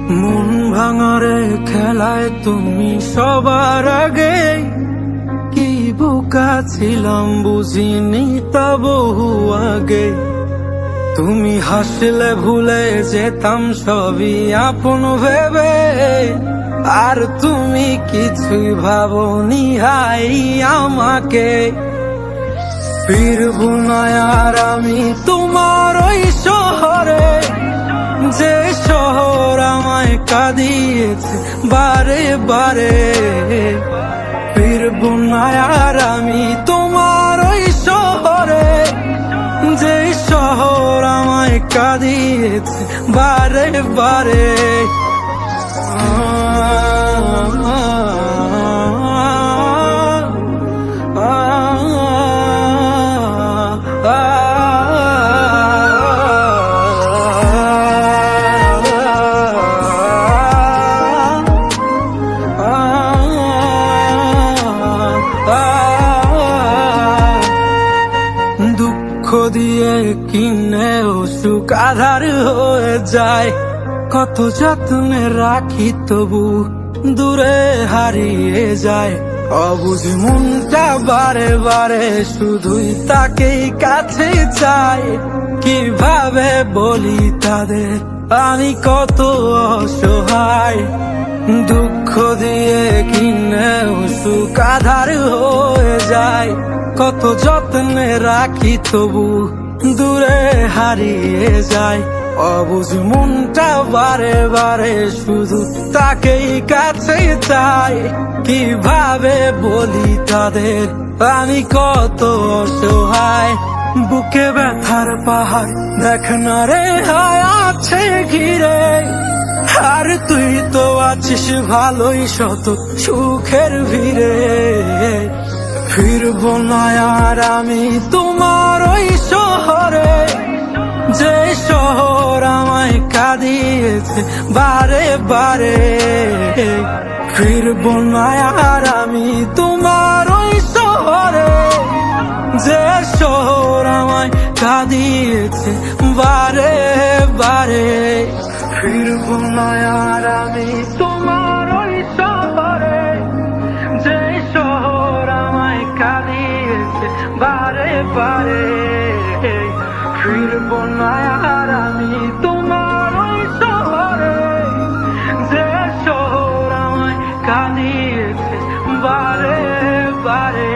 মন ভাঙারে খেলায় তুমি সবার আগে, কি বোকা ছিলাম বুঝিনি তা বহু আগে। তুমি হাসলে ভুলে যেতাম সবই আপন ভেবে, আর তুমি কিছুই ভাবনি হাই আমাকে। ফিরবো না আর আমি তোমার ওই শহরে, যে শহর আমায় কাঁদিয়েছে বারে বারে। ফিরবো না আর আমি তোমার ওই শহরে, যে শহর আমায় কাঁদিয়েছে বারে বারে। দুঃখ দিয়ে কিনে সুখ আধার হয়ে যায়, কত যত্নে রাখি তবু দূরে হারিয়ে যায়। অবুঝ মনটা বারে বারে শুধুই তাকেই কাছে চায়, কিভাবে বলি তাদের আমি কত অসহায়। দুঃখ দিয়ে কিনে সুখ আধার হয়ে যায়, কত যত্নে রাখি তবু দূরে হারিয়ে যায়। অবুঝ মনটা বারে বারে শুধু তাকেই কাছে চায়, কিভাবে বলি তাদের আমি কত অসহায়। বুকে ব্যথার পাহাড় দেখ না রে হায় আছে ঘিরে, আর তুই তো আছিস ভালোই শত সুখের ভিড়ে। ফিরবো না আর আমি তোমার ওই শহরে, যে শহর আমায় কাঁদিয়েছে বারে বারে। ফিরবো না আর আমি তোমার ওই শহরে, যে শহর আমায় কাঁদিয়েছে বারে বারে। ফিরবো না আর আমি তোমার ওই শহরে, যে শহর আমায় কাঁদিয়েছে বারে বারে। ফিরবো না আর আমি তোমার ওই শহরে, যে শহর আমায় কাঁদিয়েছে বারে বারে।